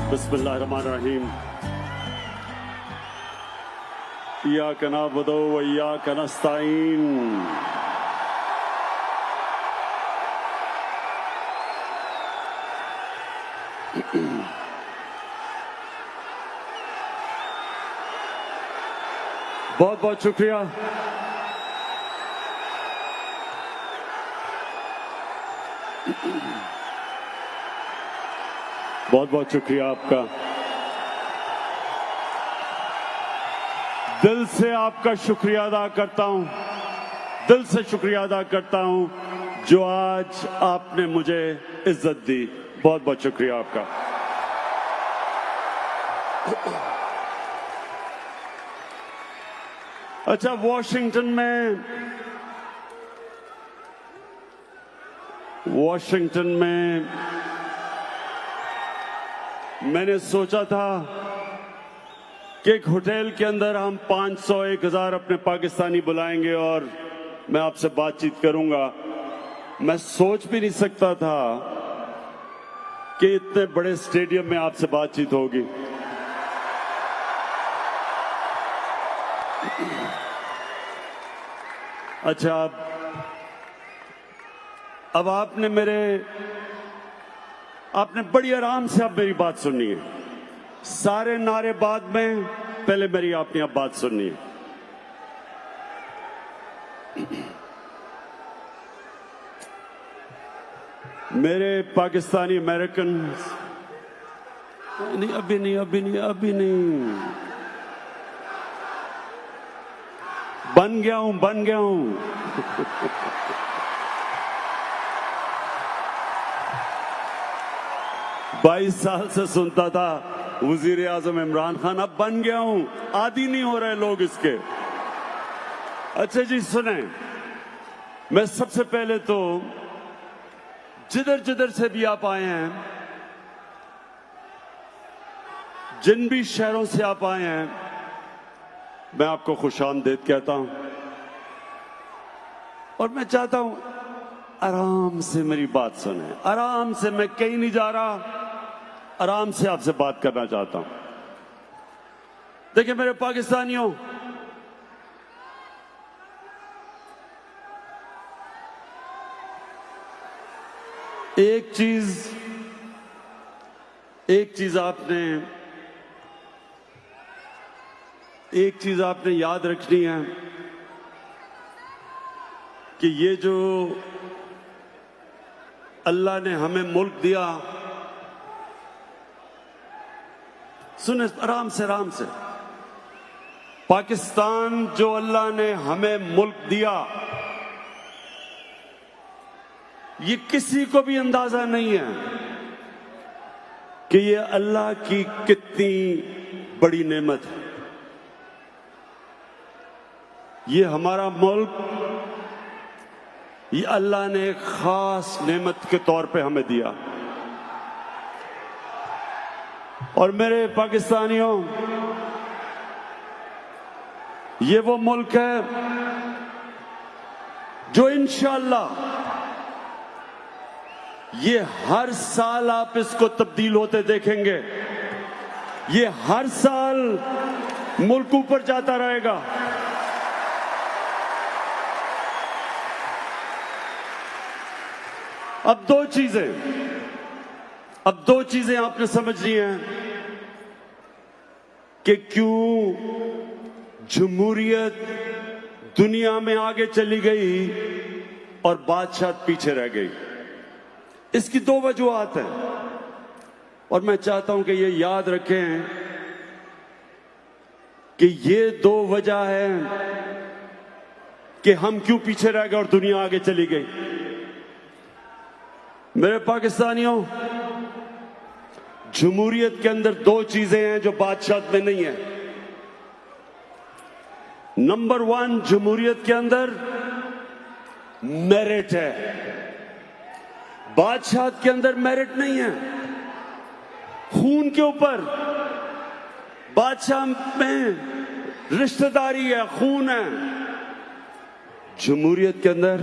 बिस्मिल्लाहिर्रहमानिर्रहीम। इय्याका नअबुदु व इय्याका नस्तईन। बहुत बहुत शुक्रिया। बहुत बहुत शुक्रिया आपका। दिल से आपका शुक्रिया अदा करता हूं, दिल से शुक्रिया अदा करता हूं जो आज आपने मुझे इज्जत दी। बहुत बहुत शुक्रिया आपका। अच्छा, वॉशिंगटन में मैंने सोचा था कि एक होटल के अंदर हम 500 1000 अपने पाकिस्तानी बुलाएंगे और मैं आपसे बातचीत करूंगा। मैं सोच भी नहीं सकता था कि इतने बड़े स्टेडियम में आपसे बातचीत होगी। अच्छा, अब आपने बड़ी आराम से अब मेरी बात सुननी है। सारे नारे बाद में, पहले मेरी आपने अब बात सुननी है। मेरे पाकिस्तानी अमेरिकन, नहीं अभी नहीं बन गया हूं। 22 साल से सुनता था वजीर आजम इमरान खान, अब बन गया हूं। आदी नहीं हो रहे लोग इसके। अच्छा जी, सुने, मैं सबसे पहले तो जिधर से भी आप आए हैं, जिन भी शहरों से आप आए हैं, मैं आपको खुशामदीद कहता हूं। और मैं चाहता हूं आराम से मेरी बात सुने, आराम से। मैं कहीं नहीं जा रहा, आराम से आपसे बात करना चाहता हूं। देखिए मेरे पाकिस्तानियों, एक चीज आपने याद रखनी है कि ये जो अल्लाह ने हमें मुल्क दिया, सुने आराम से, पाकिस्तान जो अल्लाह ने हमें मुल्क दिया, ये किसी को भी अंदाजा नहीं है कि ये अल्लाह की कितनी बड़ी नेमत है। ये हमारा मुल्क, ये अल्लाह ने एक खास नेमत के तौर पे हमें दिया। और मेरे पाकिस्तानियों, ये वो मुल्क है जो इंशाअल्लाह ये हर साल आप इसको तब्दील होते देखेंगे। ये हर साल मुल्क ऊपर जाता रहेगा। अब दो चीजें आपने समझनी है कि क्यों जमहूरियत दुनिया में आगे चली गई और बादशाह पीछे रह गई। इसकी दो वजूहात हैं और मैं चाहता हूं कि ये याद रखें कि ये दो वजह है कि हम क्यों पीछे रह गए और दुनिया आगे चली गई। मेरे पाकिस्तानियों, जमहूरियत के अंदर दो चीजें हैं जो बादशाह में नहीं है। नंबर 1, जमहूरियत के अंदर मेरिट है। बादशाह के अंदर मेरिट नहीं है। खून के ऊपर बादशाह में रिश्तेदारी है, खून है। जमहूरियत के अंदर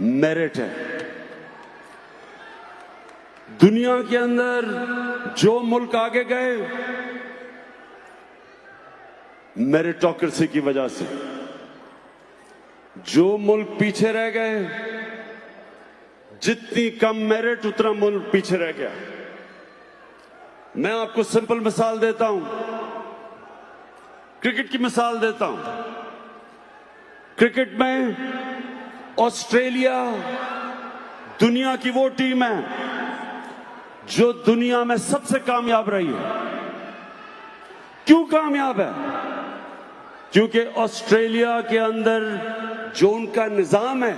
मेरिट है। दुनिया के अंदर जो मुल्क आगे गए मेरिटोक्रेसी की वजह से, जो मुल्क पीछे रह गए, जितनी कम मेरिट उतना मुल्क पीछे रह गया। मैं आपको सिंपल मिसाल देता हूं, क्रिकेट की मिसाल देता हूं। क्रिकेट में ऑस्ट्रेलिया दुनिया की वो टीम है जो दुनिया में सबसे कामयाब रही है। क्यों कामयाब है? क्योंकि ऑस्ट्रेलिया के अंदर जो उनका निजाम है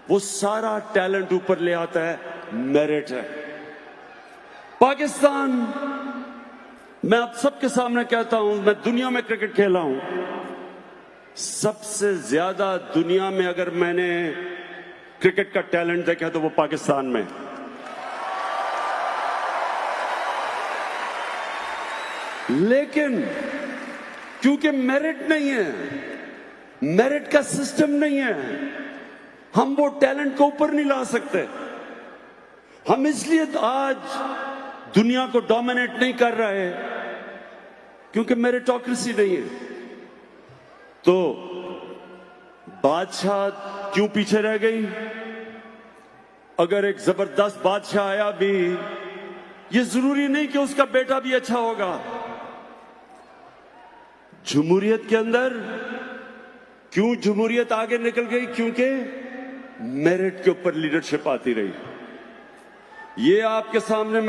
वो सारा टैलेंट ऊपर ले आता है, मेरिट है। पाकिस्तान, मैं आप सबके सामने कहता हूं, मैं दुनिया में क्रिकेट खेला हूं, सबसे ज्यादा दुनिया में अगर मैंने क्रिकेट का टैलेंट देखा तो वो पाकिस्तान में। लेकिन क्योंकि मेरिट नहीं है, मेरिट का सिस्टम नहीं है, हम वो टैलेंट को ऊपर नहीं ला सकते। हम इसलिए आज दुनिया को डोमिनेट नहीं कर रहे क्योंकि मेरिटोक्रेसी नहीं है। तो बादशाह क्यों पीछे रह गई? अगर एक जबरदस्त बादशाह आया भी, ये जरूरी नहीं कि उसका बेटा भी अच्छा होगा। जमहूरियत के अंदर क्यों जमहूरियत आगे निकल गई? क्योंकि मेरिट के ऊपर लीडरशिप आती रही। ये आपके सामने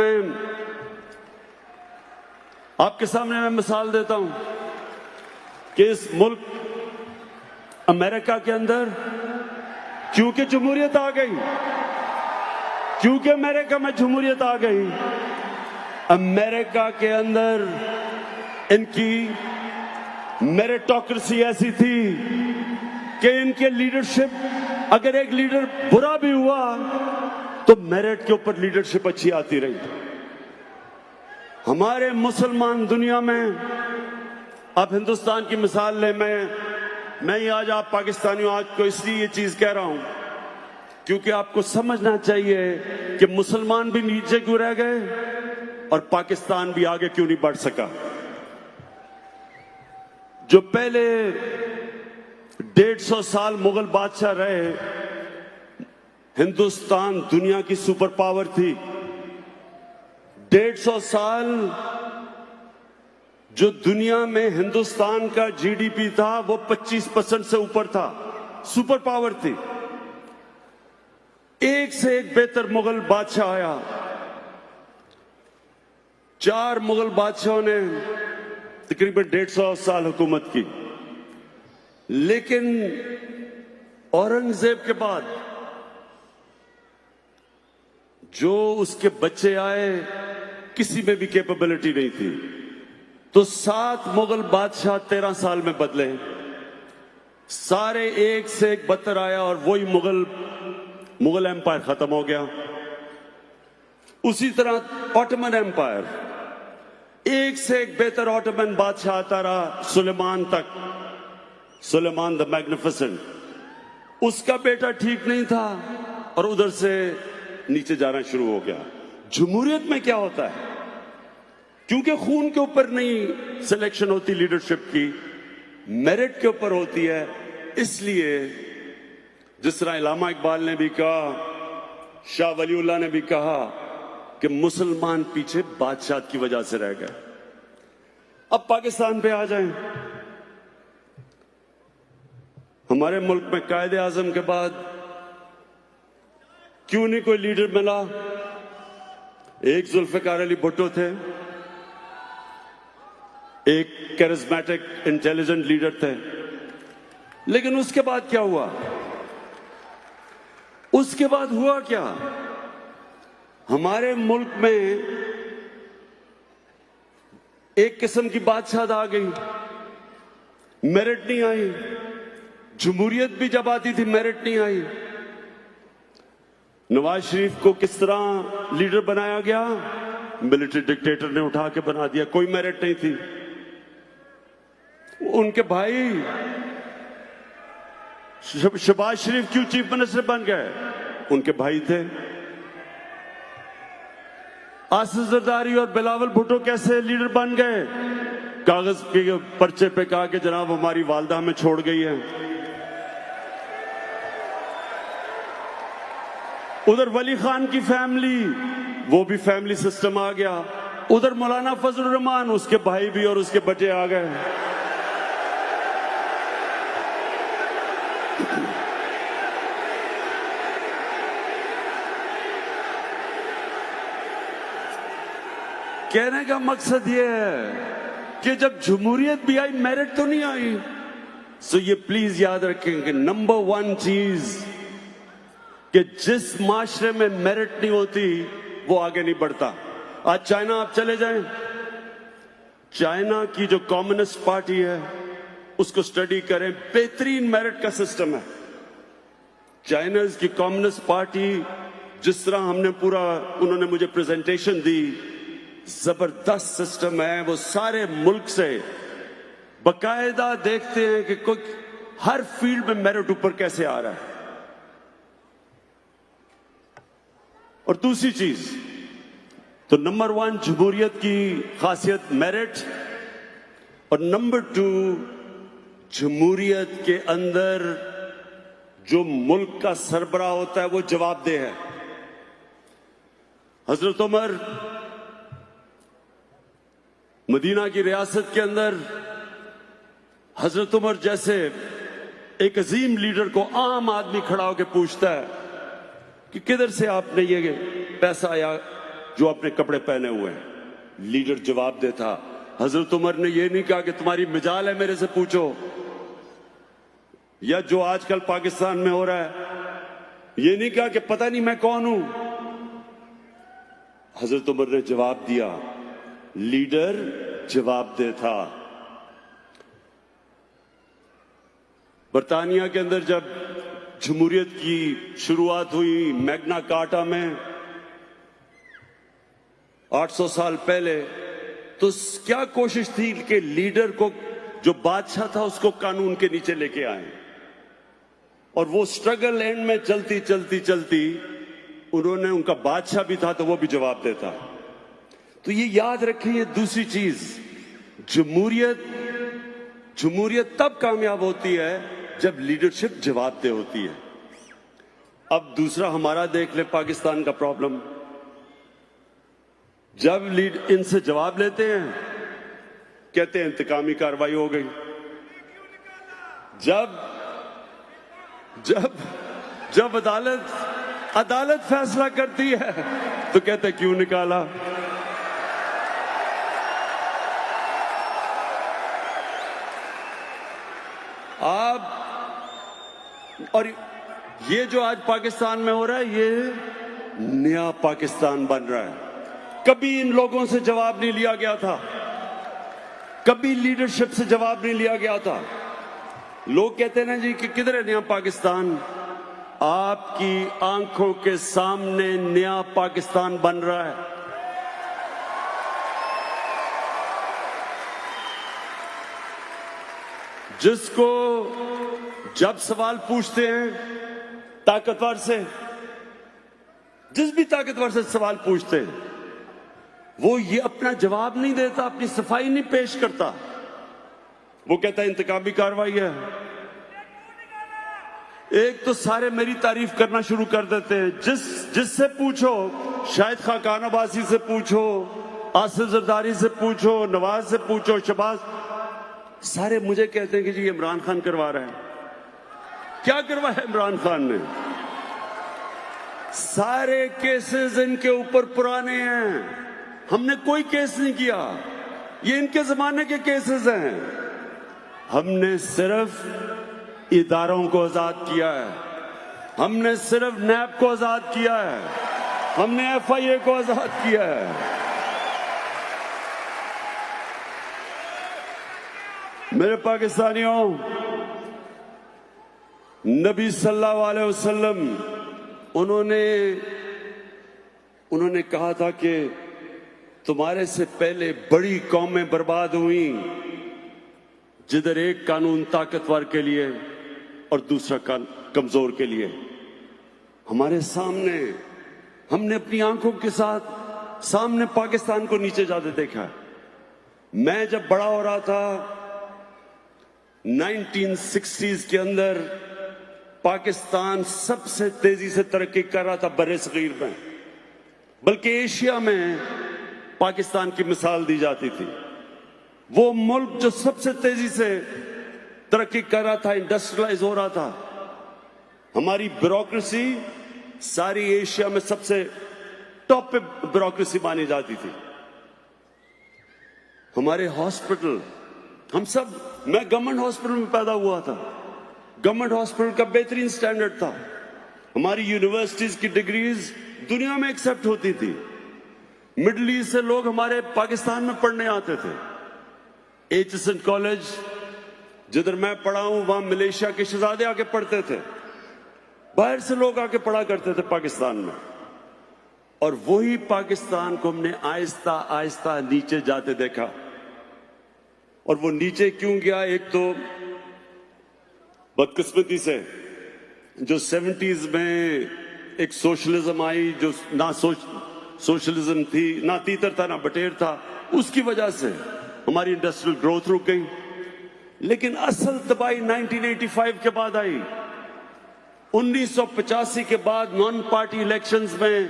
मैं मिसाल देता हूं कि इस मुल्क अमेरिका के अंदर क्योंकि जमहूरियत आ गई, क्योंकि अमेरिका में जमहूरियत आ गई, अमेरिका के अंदर इनकी मेरिटोक्रेसी ऐसी थी कि इनके लीडरशिप, अगर एक लीडर बुरा भी हुआ तो मेरिट के ऊपर लीडरशिप अच्छी आती रही। हमारे मुसलमान दुनिया में, आप हिंदुस्तान की मिसाल लें, मैं ही आज आप पाकिस्तानियों आज को इसलिए ये चीज कह रहा हूं क्योंकि आपको समझना चाहिए कि मुसलमान भी नीचे क्यों रह गए और पाकिस्तान भी आगे क्यों नहीं बढ़ सका। जो पहले 150 साल मुगल बादशाह रहे, हिंदुस्तान दुनिया की सुपर पावर थी। 150 साल जो दुनिया में हिंदुस्तान का जीडीपी था वो 25% से ऊपर था, सुपर पावर थी। एक से एक बेहतर मुगल बादशाह आया। 4 मुगल बादशाहों ने तकरीबन 150 साल हुकूमत की, लेकिन औरंगजेब के बाद जो उसके बच्चे आए किसी में भी कैपेबिलिटी नहीं थी। तो 7 मुगल बादशाह 13 साल में बदले, सारे एक से एक बदतर आया और वही मुगल एम्पायर खत्म हो गया। उसी तरह ऑटोमन एम्पायर, एक से एक बेहतर ऑटोमन बादशाह आता रहा सुलेमान तक, सुलेमान द मैग्निफिसेंट। उसका बेटा ठीक नहीं था और उधर से नीचे जाना शुरू हो गया। जमहूरियत में क्या होता है? क्योंकि खून के ऊपर नहीं सिलेक्शन होती लीडरशिप की, मेरिट के ऊपर होती है। इसलिए जिस तरह इलामा इकबाल ने भी कहा, शाह वलीउल्लाह ने भी कहा कि मुसलमान पीछे बादशाह की वजह से रह गए। अब पाकिस्तान पे आ जाएं। हमारे मुल्क में कायदे आजम के बाद क्यों नहीं कोई लीडर मिला? एक जुल्फिकार अली भुट्टो थे, एक कैरिज्मेटिक इंटेलिजेंट लीडर थे, लेकिन उसके बाद क्या हुआ? उसके बाद हुआ क्या? हमारे मुल्क में एक किस्म की बादशाह आ गई, मेरिट नहीं आई। जमहूरियत भी जब आती थी मेरिट नहीं आई। नवाज शरीफ को किस तरह लीडर बनाया गया? मिलिट्री डिक्टेटर ने उठा के बना दिया, कोई मेरिट नहीं थी। उनके भाई शहबाज शरीफ क्यों चीफ मिनिस्टर बन गए? उनके भाई थे। आसिफ जरदारी और बिलावल भुट्टो कैसे लीडर बन गए? कागज के पर्चे पे कहा कि जनाब हमारी वालदा हमें छोड़ गई है। उधर वली खान की फैमिली, वो भी फैमिली सिस्टम आ गया। उधर मौलाना फजलुर रहमान, उसके भाई भी और उसके बच्चे आ गए। कहने का मकसद ये है कि जब जमहूरियत भी आई, मेरिट तो नहीं आई। सो ये प्लीज याद रखें कि नंबर 1 चीज कि जिस माशरे में मेरिट नहीं होती वो आगे नहीं बढ़ता। आज चाइना आप चले जाएं, चाइना की जो कम्युनिस्ट पार्टी है उसको स्टडी करें, बेहतरीन मेरिट का सिस्टम है। चाइना की कम्युनिस्ट पार्टी, जिस तरह हमने पूरा, उन्होंने मुझे प्रेजेंटेशन दी, जबरदस्त सिस्टम है। वो सारे मुल्क से बकायदा देखते हैं कि कोई हर फील्ड में मेरिट ऊपर कैसे आ रहा है। और दूसरी चीज तो नंबर 1 जमहूरियत की खासियत मेरिट, और नंबर 2 जमहूरियत के अंदर जो मुल्क का सरबराह होता है वो जवाबदेह है। हजरत उमर मदीना की रियासत के अंदर, हजरत उमर जैसे एक अजीम लीडर को आम आदमी खड़ा होकर पूछता है कि किधर से आपने ये पैसा आया जो आपने कपड़े पहने हुए हैं। लीडर जवाब देता, हजरत उमर ने ये नहीं कहा कि तुम्हारी मिजाल है मेरे से पूछो, या जो आजकल पाकिस्तान में हो रहा है ये नहीं कहा कि पता नहीं मैं कौन हूं। हजरत उमर ने जवाब दिया, लीडर जवाब देता। बरतानिया के अंदर जब जमहूरियत की शुरुआत हुई मैग्ना कार्टा में 800 साल पहले, तो क्या कोशिश थी कि लीडर को, जो बादशाह था, उसको कानून के नीचे लेके आए। और वो स्ट्रगल एंड में चलती चलती चलती उन्होंने, उनका बादशाह भी था तो वो भी जवाब देता। तो ये याद रखें, ये दूसरी चीज, जमहूरियत तब कामयाब होती है जब लीडरशिप जवाबदेह होती है। अब दूसरा हमारा देख ले पाकिस्तान का प्रॉब्लम, जब इनसे जवाब लेते हैं कहते हैं इंतकामी कार्रवाई हो गई। जब अदालत फैसला करती है तो कहते क्यों निकाला। आप और ये जो आज पाकिस्तान में हो रहा है, ये नया पाकिस्तान बन रहा है। कभी इन लोगों से जवाब नहीं लिया गया था, कभी लीडरशिप से जवाब नहीं लिया गया था। लोग कहते हैं ना जी कि किधर है नया पाकिस्तान। आपकी आंखों के सामने नया पाकिस्तान बन रहा है। जिसको जब सवाल पूछते हैं ताकतवर से, जिस भी ताकतवर से सवाल पूछते हैं, वो ये अपना जवाब नहीं देता, अपनी सफाई नहीं पेश करता। वो कहता है इंतकामी कार्रवाई है। एक तो सारे मेरी तारीफ करना शुरू कर देते हैं, जिससे पूछो, शाहिद खाकान अब्बासी से पूछो, आसिफ जरदारी से पूछो, नवाज से पूछो, शहबाज, सारे मुझे कहते हैं कि जी इमरान खान करवा रहा है। क्या करवाया इमरान खान ने? सारे केसेस इनके ऊपर पुराने हैं, हमने कोई केस नहीं किया, ये इनके जमाने के केसेस हैं। हमने सिर्फ इदारों को आजाद किया है, हमने सिर्फ नैब को आजाद किया है, हमने FIA को आजाद किया है। मेरे पाकिस्तानियों, नबी सल्लल्लाहु अलैहि वसल्लम उन्होंने कहा था कि तुम्हारे से पहले बड़ी कौमें बर्बाद हुई जिधर एक कानून ताकतवर के लिए और दूसरा कमजोर के लिए। हमारे सामने हमने अपनी आंखों के साथ सामने पाकिस्तान को नीचे जाते देखा है। मैं जब बड़ा हो रहा था 1960s के अंदर पाकिस्तान सबसे तेजी से तरक्की कर रहा था बर्रे-सगीर में, बल्कि एशिया में पाकिस्तान की मिसाल दी जाती थी। वो मुल्क जो सबसे तेजी से तरक्की कर रहा था, इंडस्ट्रियलाइज हो रहा था। हमारी ब्यूरोक्रेसी सारी एशिया में सबसे टॉप पे ब्यूरोक्रेसी मानी जाती थी। हमारे हॉस्पिटल, मैं गवर्नमेंट हॉस्पिटल में पैदा हुआ था। गवर्नमेंट हॉस्पिटल का बेहतरीन स्टैंडर्ड था। हमारी यूनिवर्सिटीज की डिग्रीज दुनिया में एक्सेप्ट होती थी। मिडिल ईस्ट से लोग हमारे पाकिस्तान में पढ़ने आते थे। एचएसएन कॉलेज जिधर मैं पढ़ा हूं, वहां मलेशिया के शहजादे आके पढ़ते थे। बाहर से लोग आके पढ़ा करते थे पाकिस्तान में। और वही पाकिस्तान को हमने आहिस्ता आहिस्ता नीचे जाते देखा। और वो नीचे क्यों गया? एक तो बदकिस्मती से जो 70s में एक सोशलिज्म आई, जो ना सोशलिज्म थी, ना तीतर था ना बटेर था, उसकी वजह से हमारी इंडस्ट्रियल ग्रोथ रुक गई। लेकिन असल तबाही 1985 के बाद आई। 1985 के बाद नॉन पार्टी इलेक्शंस में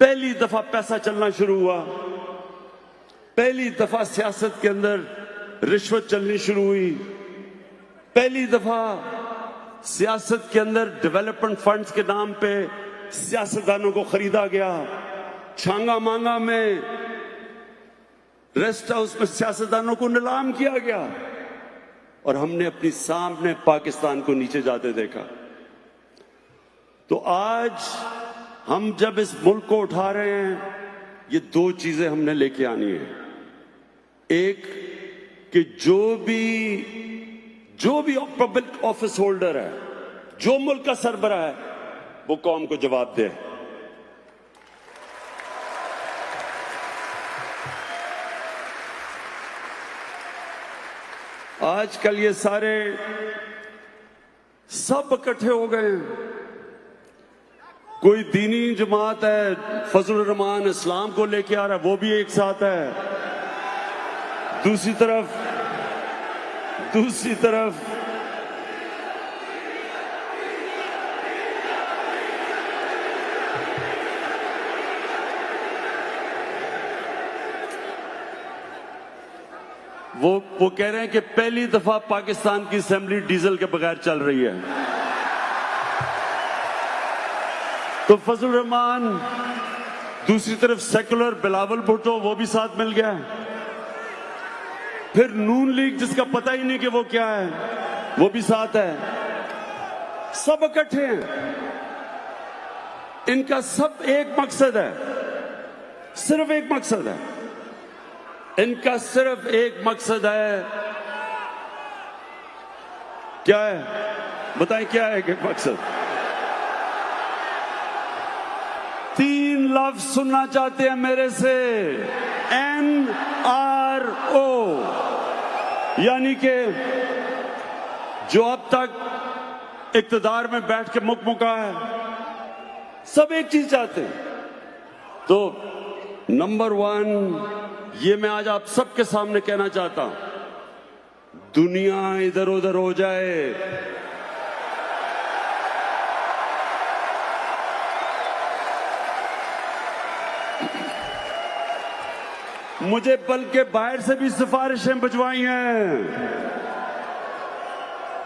पहली दफा पैसा चलना शुरू हुआ। पहली दफा सियासत के अंदर रिश्वत चलनी शुरू हुई। पहली दफा सियासत के अंदर डेवलपमेंट फंड्स के नाम पे सियासतदानों को खरीदा गया। छांगा मांगा में रेस्ट हाउस में सियासतदानों को नीलाम किया गया। और हमने अपनी सामने पाकिस्तान को नीचे जाते देखा। तो आज हम जब इस मुल्क को उठा रहे हैं, ये दो चीजें हमने लेके आनी है। एक कि जो भी पब्लिक ऑफिस होल्डर है, जो मुल्क का सरबराह है, वो कौम को जवाब दे। आजकल ये सारे सब इकट्ठे हो गए हैं। कोई दीनी जमात है, फजलुर रहमान इस्लाम को लेके आ रहा है, वो भी एक साथ है। दूसरी तरफ वो कह रहे हैं कि पहली दफा पाकिस्तान की असेंबली डीजल के बगैर चल रही है। तो फजलुर रहमान, दूसरी तरफ सेकुलर बिलावल भुट्टो, वो भी साथ मिल गया। फिर नून लीग, जिसका पता ही नहीं कि वो क्या है, वो भी साथ है। सब इकट्ठे हैं। इनका सब एक मकसद है, सिर्फ एक मकसद है। इनका सिर्फ एक मकसद है। क्या है? बताएं क्या है एक मकसद? 3 लफ्ज सुनना चाहते हैं मेरे से, NRO, यानी कि जो अब तक इक्तदार में बैठ के मुकमुका है, सब एक चीज चाहते हैं। तो नंबर 1, ये मैं आज आप सबके सामने कहना चाहता हूं, दुनिया इधर उधर हो जाए, मुझे बल्कि बाहर से भी सिफारिशें भिजवाई हैं।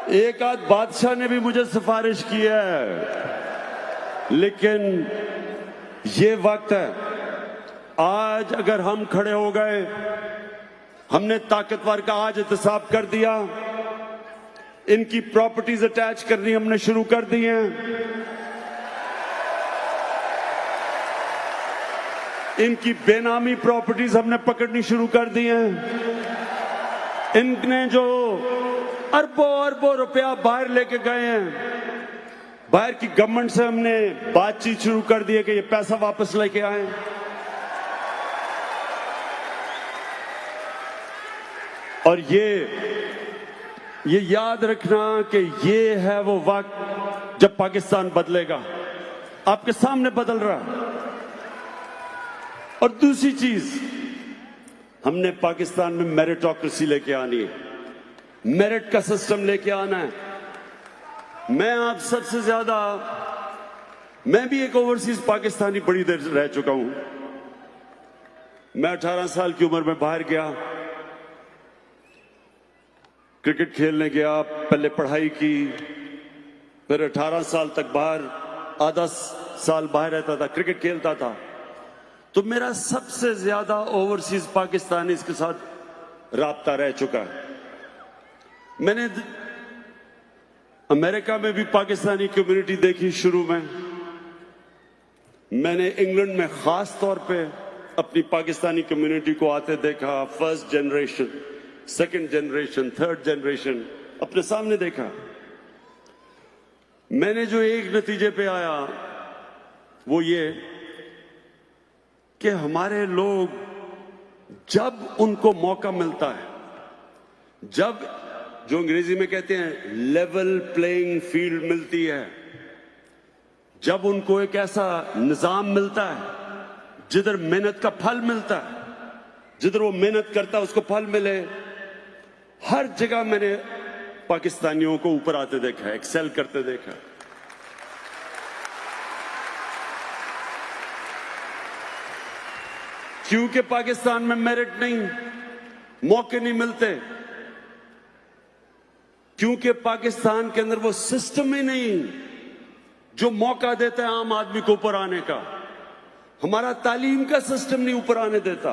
एक आध बादशाह ने भी मुझे सिफारिश की है। लेकिन ये वक्त है, आज अगर हम खड़े हो गए, हमने ताकतवर का आज एहतसाब कर दिया, इनकी प्रॉपर्टीज अटैच करनी हमने शुरू कर दी हैं, इनकी बेनामी प्रॉपर्टीज हमने पकड़नी शुरू कर दी हैं। इनने जो अरबों अरबों रुपया बाहर लेके गए हैं, बाहर की गवर्नमेंट से हमने बातचीत शुरू कर दी है कि ये पैसा वापस लेके आए। और ये याद रखना कि ये है वो वक्त जब पाकिस्तान बदलेगा। आपके सामने बदल रहा है। और दूसरी चीज, हमने पाकिस्तान में मेरिटोक्रेसी लेके आनी है, मेरिट का सिस्टम लेके आना है। मैं आप सबसे ज्यादा, मैं भी एक ओवरसीज पाकिस्तानी बड़ी देर रह चुका हूं। मैं 18 साल की उम्र में बाहर गया, क्रिकेट खेलने गया, पहले पढ़ाई की, फिर 18 साल तक बाहर, आधा साल बाहर रहता था, क्रिकेट खेलता था। तो मेरा सबसे ज्यादा ओवरसीज पाकिस्तानी के साथ राब्ता रह चुका है। मैंने अमेरिका में भी पाकिस्तानी कम्युनिटी देखी शुरू में। मैंने इंग्लैंड में खास तौर पे अपनी पाकिस्तानी कम्युनिटी को आते देखा, first generation, second generation, third generation अपने सामने देखा। मैंने जो एक नतीजे पे आया वो ये कि हमारे लोग जब उनको मौका मिलता है, जब जो अंग्रेजी में कहते हैं लेवल प्लेइंग फील्ड मिलती है, जब उनको एक ऐसा निजाम मिलता है जिधर मेहनत का फल मिलता है, जिधर वो मेहनत करता है उसको फल मिले, हर जगह मैंने पाकिस्तानियों को ऊपर आते देखा है, एक्सेल करते देखा। क्योंकि पाकिस्तान में मेरिट नहीं, मौके नहीं मिलते, क्योंकि पाकिस्तान के अंदर वो सिस्टम ही नहीं जो मौका देता है आम आदमी को ऊपर आने का। हमारा तालीम का सिस्टम नहीं ऊपर आने देता।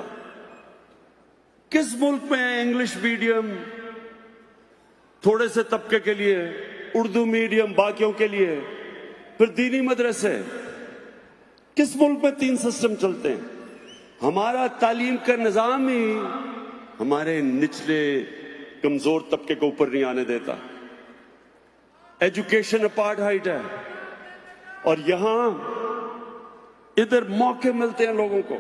किस मुल्क में है इंग्लिश मीडियम थोड़े से तबके के लिए, उर्दू मीडियम बाकियों के लिए, फिर दीनी मदरसे? किस मुल्क में 3 सिस्टम चलते हैं? हमारा तालीम का निजाम ही हमारे निचले कमजोर तबके को ऊपर नहीं आने देता। एजुकेशन अपार्थाइड है, और यहां इधर मौके मिलते हैं लोगों को।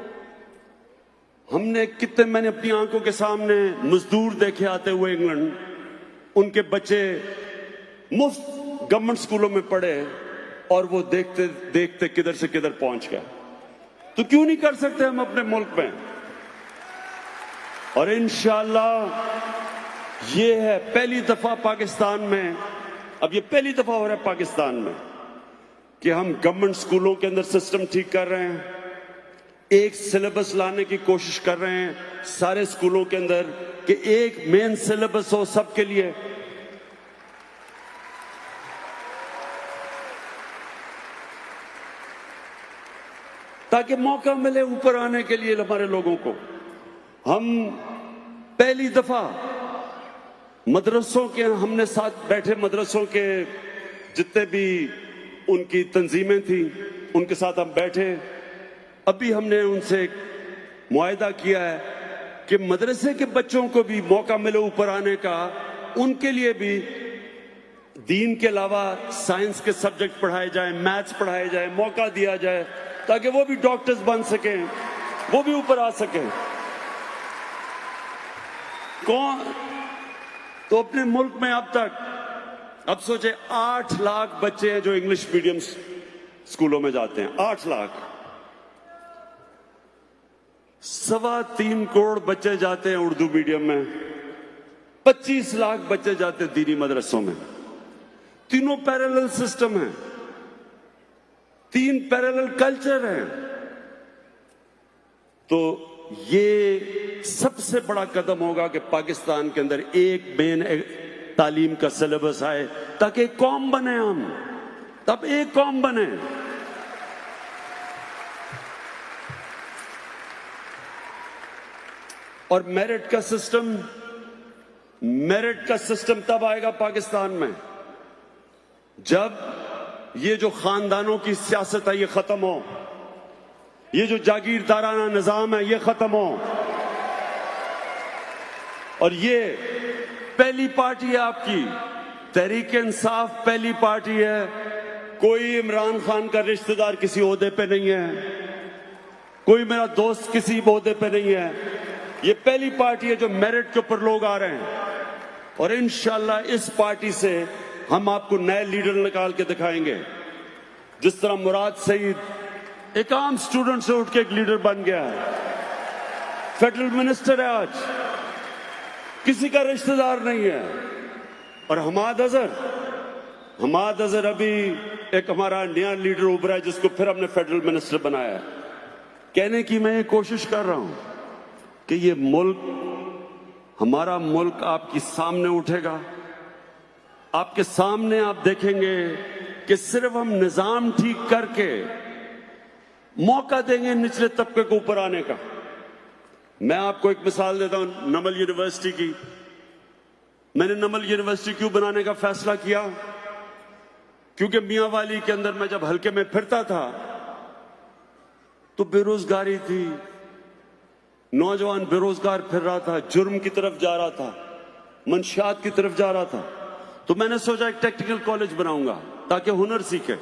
हमने कितने, मैंने अपनी आंखों के सामने मजदूर देखे आते हुए इंग्लैंड, उनके बच्चे मुफ्त गवर्नमेंट स्कूलों में पढ़े और वो देखते देखते किधर से किधर पहुंच गए। तो क्यों नहीं कर सकते हम अपने मुल्क में? और इंशाअल्लाह ये है पहली दफा पाकिस्तान में, अब ये पहली दफा हो रहा है पाकिस्तान में कि हम गवर्नमेंट स्कूलों के अंदर सिस्टम ठीक कर रहे हैं, एक सिलेबस लाने की कोशिश कर रहे हैं सारे स्कूलों के अंदर कि एक मेन सिलेबस हो सबके लिए। ताकि मौका मिले ऊपर आने के लिए हमारे लोगों को। हम पहली दफा मदरसों के, हमने साथ बैठे मदरसों के जितने भी उनकी तंजीमें थी उनके साथ हम बैठे। अभी हमने उनसे मुआहदा किया है कि मदरसे के बच्चों को भी मौका मिले ऊपर आने का, उनके लिए भी दीन के अलावा साइंस के सब्जेक्ट पढ़ाए जाएं, मैथ्स पढ़ाए जाएं, मौका दिया जाए ताकि वो भी डॉक्टर्स बन सकें, वो भी ऊपर आ सकें। कौन तो अपने मुल्क में अब तक, अब सोचे 8 लाख बच्चे हैं जो इंग्लिश मीडियम स्कूलों में जाते हैं, 8 लाख। 3.25 करोड़ बच्चे जाते हैं उर्दू मीडियम में, 25 लाख बच्चे जाते हैं दीनी मदरसों में। तीनों पैरेलल सिस्टम है, 3 पैरेलल कल्चर हैं। तो ये सबसे बड़ा कदम होगा कि पाकिस्तान के अंदर एक मेन तालीम का सिलेबस आए ताकि एक कौम बने, हम तब एक कौम बने। और मेरिट का सिस्टम तब आएगा पाकिस्तान में जब ये जो खानदानों की सियासत है ये खत्म हो, ये जो जागीरदाराना निजाम है ये खत्म हो। और ये पहली पार्टी है आपकी, तहरीक इंसाफ पहली पार्टी है। कोई इमरान खान का रिश्तेदार किसी ओहदे पे नहीं है, कोई मेरा दोस्त किसी ओहदे पे नहीं है। ये पहली पार्टी है जो मेरिट के ऊपर लोग आ रहे हैं। और इंशाल्लाह इस पार्टी से हम आपको नए लीडर निकाल के दिखाएंगे। जिस तरह मुराद सईद एक आम स्टूडेंट से उठ के एक लीडर बन गया है, फेडरल मिनिस्टर है आज, किसी का रिश्तेदार नहीं है। और हमाद अजहर अभी एक हमारा नया लीडर उभरा है जिसको फिर हमने फेडरल मिनिस्टर बनाया है। कहने की मैं ये कोशिश कर रहा हूं कि ये मुल्क, हमारा मुल्क आपके सामने उठेगा, आपके सामने आप देखेंगे कि सिर्फ हम निजाम ठीक करके मौका देंगे निचले तबके को ऊपर आने का। मैं आपको एक मिसाल देता हूं नमल यूनिवर्सिटी की। मैंने नमल यूनिवर्सिटी क्यों बनाने का फैसला किया? क्योंकि मियांवाली के अंदर मैं जब हल्के में फिरता था तो बेरोजगारी थी, नौजवान बेरोजगार फिर रहा था, जुर्म की तरफ जा रहा था, मंशियात की तरफ जा रहा था। तो मैंने सोचा एक टेक्निकल कॉलेज बनाऊंगा ताकि हुनर सीखे।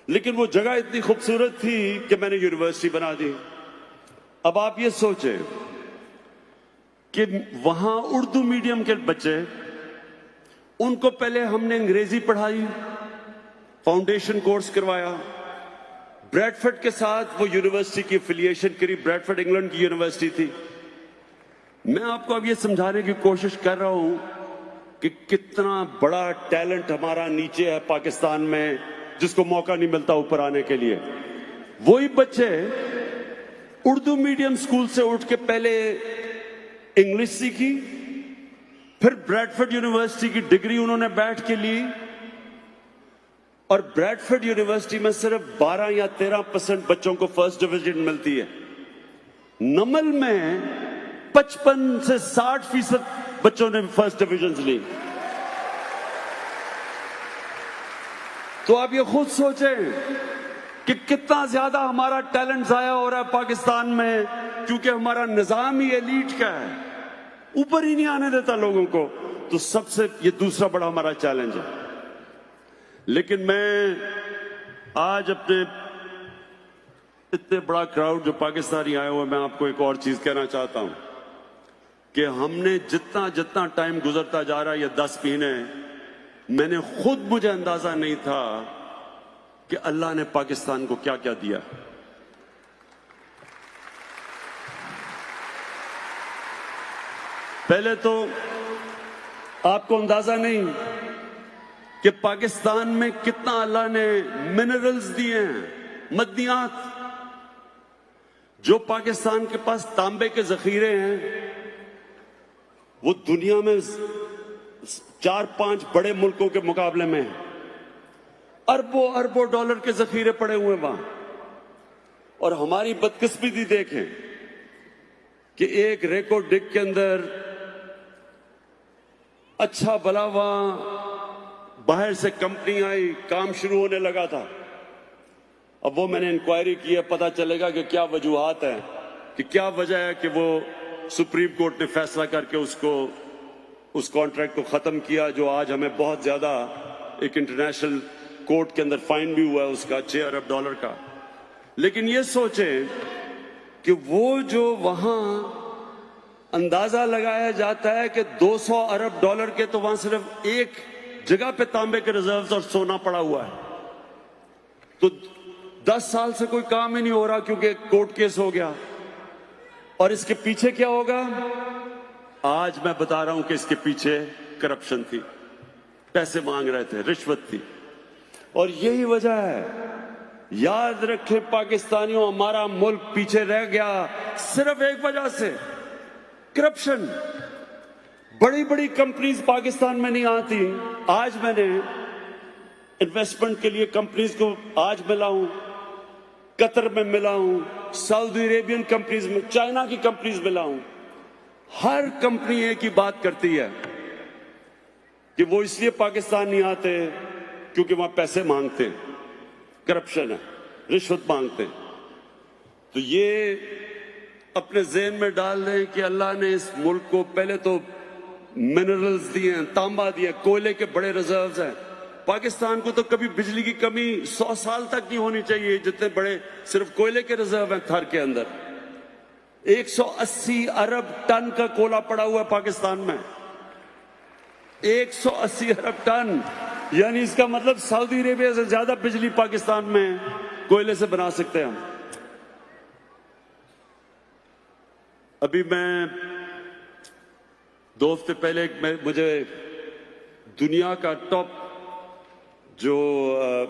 लेकिन वो जगह इतनी खूबसूरत थी कि मैंने यूनिवर्सिटी बना दी। अब आप ये सोचें कि वहां उर्दू मीडियम के बच्चे, उनको पहले हमने अंग्रेजी पढ़ाई, फाउंडेशन कोर्स करवाया, ब्रैडफोर्ड के साथ वो यूनिवर्सिटी की एफिलिएशन करी। ब्रैडफोर्ड इंग्लैंड की यूनिवर्सिटी थी। मैं आपको अब ये समझाने की कोशिश कर रहा हूं कि कितना बड़ा टैलेंट हमारा नीचे है पाकिस्तान में, जिसको मौका नहीं मिलता ऊपर आने के लिए। वही बच्चे उर्दू मीडियम स्कूल से उठ के पहले इंग्लिश सीखी, फिर ब्रैडफोर्ड यूनिवर्सिटी की डिग्री उन्होंने बैठ के ली, और ब्रैडफोर्ड यूनिवर्सिटी में सिर्फ 12 या 13% बच्चों को फर्स्ट डिवीजन मिलती है। नमल में 55 से 60% बच्चों ने फर्स्ट डिवीजन ली। तो आप ये खुद सोचें कि कितना ज्यादा हमारा टैलेंट जाया हो रहा है पाकिस्तान में, क्योंकि हमारा निजाम ही एलीट का है, ऊपर ही नहीं आने देता लोगों को। तो सबसे ये दूसरा बड़ा हमारा चैलेंज है। लेकिन मैं आज अपने इतने बड़ा क्राउड जो पाकिस्तानी आए हुए, मैं आपको एक और चीज कहना चाहता हूं कि हमने जितना जितना टाइम गुजरता जा रहा है, ये 10 महीने, मैंने खुद, मुझे अंदाजा नहीं था कि अल्लाह ने पाकिस्तान को क्या क्या दिया। पहले तो आपको अंदाजा नहीं कि पाकिस्तान में कितना अल्लाह ने मिनरल्स दिए हैं, मदनियात। जो पाकिस्तान के पास तांबे के जखीरे हैं वो दुनिया में 4-5 बड़े मुल्कों के मुकाबले में अरबों अरबों डॉलर के जखीरे पड़े हुए वहां। और हमारी बदकिस्मती देखें कि एक रेको डिग के अंदर अच्छा भला वहां बाहर से कंपनी आई, काम शुरू होने लगा था। अब वो मैंने इंक्वायरी की है, पता चलेगा कि क्या वजूहात है, कि क्या वजह है कि वो सुप्रीम कोर्ट ने फैसला करके उस कॉन्ट्रैक्ट को खत्म किया, जो आज हमें बहुत ज्यादा एक इंटरनेशनल कोर्ट के अंदर फाइन भी हुआ है उसका $6 अरब का। लेकिन ये सोचें कि वो जो वहां अंदाजा लगाया जाता है कि $200 अरब के, तो वहां सिर्फ एक जगह पे तांबे के रिजर्व्स और सोना पड़ा हुआ है। तो 10 साल से कोई काम ही नहीं हो रहा क्योंकि कोर्ट केस हो गया। और इसके पीछे क्या होगा? आज मैं बता रहा हूं कि इसके पीछे करप्शन थी, पैसे मांग रहे थे, रिश्वत थी। और यही वजह है, याद रखें पाकिस्तानियों, हमारा मुल्क पीछे रह गया सिर्फ एक वजह से, करप्शन। बड़ी बड़ी कंपनीज पाकिस्तान में नहीं आती। आज मैंने इन्वेस्टमेंट के लिए कंपनीज को आज मिला हूं, कतर में मिला हूं, सऊदी अरेबियन कंपनीज में, चाइना की कंपनीज मिला हूं। हर कंपनी एक ही बात करती है कि वो इसलिए पाकिस्तान नहीं आते क्योंकि वहां पैसे मांगते हैं, करप्शन है, रिश्वत मांगते हैं। तो ये अपने ज़हन में डाल दें कि अल्लाह ने इस मुल्क को पहले तो मिनरल्स दिए हैं, तांबा दिया, कोयले के बड़े रिजर्व्स हैं। पाकिस्तान को तो कभी बिजली की कमी 100 साल तक नहीं होनी चाहिए, जितने बड़े सिर्फ कोयले के रिजर्व हैं थर के अंदर। 180 अरब टन का कोयला पड़ा हुआ है पाकिस्तान में, 180 अरब टन, यानी इसका मतलब सऊदी अरेबिया से ज्यादा बिजली पाकिस्तान में कोयले से बना सकते हैं हम। अभी मैं 2 हफ्ते पहले मुझे दुनिया का टॉप जो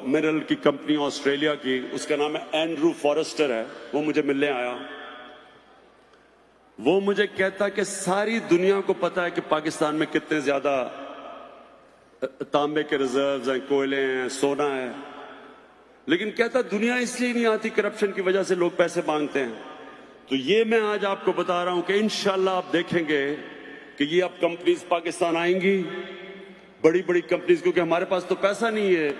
मिनरल की कंपनी ऑस्ट्रेलिया की, उसका नाम है एंड्रू फॉरेस्टर है, वो मुझे मिलने आया। वो मुझे कहता कि सारी दुनिया को पता है कि पाकिस्तान में कितने ज्यादा तांबे के रिजर्व्स हैं, कोयले हैं, सोना है, लेकिन कहता दुनिया इसलिए नहीं आती, करप्शन की वजह से लोग पैसे मांगते हैं। तो ये मैं आज आपको बता रहा हूं कि इंशाल्लाह आप देखेंगे कि ये अब कंपनीज पाकिस्तान आएंगी, बड़ी बड़ी कंपनीज, क्योंकि हमारे पास तो पैसा नहीं है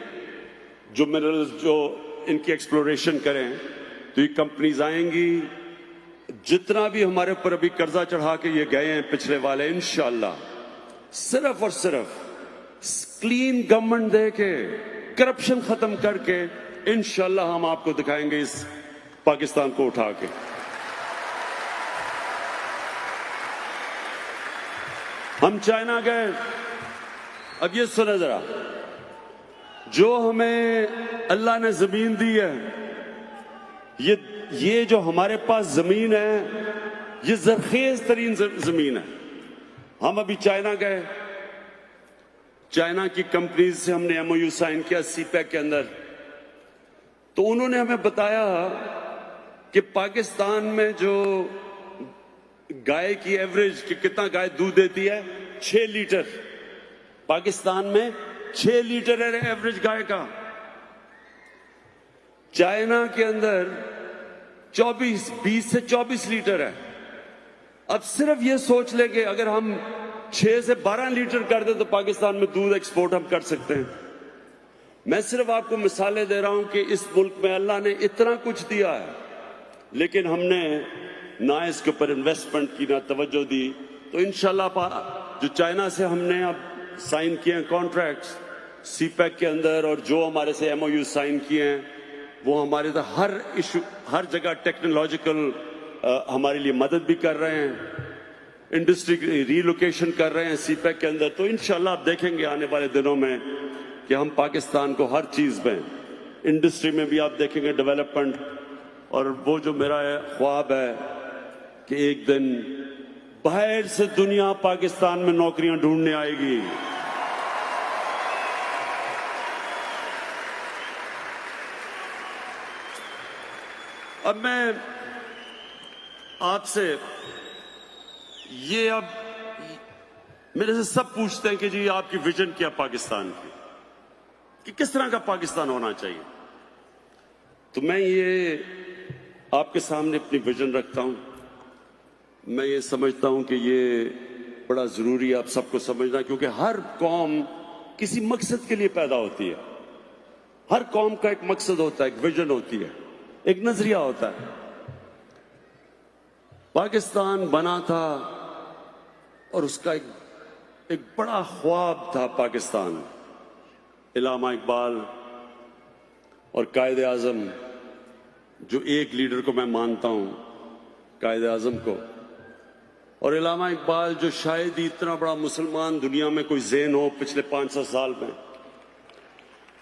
जो मिनरल्स जो इनकी एक्सप्लोरेशन करें। तो ये कंपनीज आएंगी, जितना भी हमारे ऊपर अभी कर्जा चढ़ा के ये गए हैं पिछले वाले, इंशाल्लाह सिर्फ और सिर्फ क्लीन गवर्नमेंट दे के, करप्शन खत्म करके, इंशाल्लाह हम आपको दिखाएंगे इस पाकिस्तान को उठा के। हम चाइना गए, अब ये सुने जरा, जो हमें अल्लाह ने जमीन दी है, ये जो हमारे पास जमीन है, ये जरखेज तरीन जमीन है। हम अभी चाइना गए, चाइना की कंपनीज से हमने MOU साइन किया CPEC के अंदर। तो उन्होंने हमें बताया कि पाकिस्तान में जो गाय की एवरेज कि कितना गाय दूध देती है, 6 लीटर। पाकिस्तान में 6 लीटर है एवरेज गाय का। चाइना के अंदर 20 से 24 लीटर है। अब सिर्फ ये सोच लेंगे अगर हम 6 से 12 लीटर कर दे तो पाकिस्तान में दूध एक्सपोर्ट हम कर सकते हैं। मैं सिर्फ आपको मिसालें दे रहा हूं कि इस मुल्क में अल्लाह ने इतना कुछ दिया है, लेकिन हमने ना इसके ऊपर इन्वेस्टमेंट की, ना तवज्जो दी। तो इंशाल्लाह जो चाइना से हमने अब साइन किए हैं कॉन्ट्रैक्ट्स CPEC के अंदर, और जो हमारे से MOU साइन किए हैं, वो हमारे तो हर इशू, हर जगह टेक्नोलॉजिकल हमारे लिए मदद भी कर रहे हैं, इंडस्ट्री रीलोकेशन कर रहे हैं CPEC के अंदर। तो इंशाल्लाह आप देखेंगे आने वाले दिनों में कि हम पाकिस्तान को हर चीज में, इंडस्ट्री में भी आप देखेंगे डेवलपमेंट। और वो जो मेरा ख्वाब है कि एक दिन बाहर से दुनिया पाकिस्तान में नौकरियां ढूंढने आएगी। अब मैं आपसे ये, अब मेरे से सब पूछते हैं कि जी आपकी विजन क्या पाकिस्तान की, कि किस तरह का पाकिस्तान होना चाहिए। तो मैं ये आपके सामने अपनी विजन रखता हूं। मैं ये समझता हूं कि ये बड़ा जरूरी है आप सबको समझना, क्योंकि हर कौम किसी मकसद के लिए पैदा होती है। हर कौम का एक मकसद होता है, एक विजन होती है, एक नजरिया होता है। पाकिस्तान बना था और उसका एक बड़ा ख्वाब था पाकिस्तान। इलामा इकबाल और कायदे आजम, जो एक लीडर को मैं मानता हूं, कायदे आजम को, और इलामा इकबाल जो शायद ही इतना बड़ा मुसलमान दुनिया में कोई ज़हन हो पिछले 500 साल में।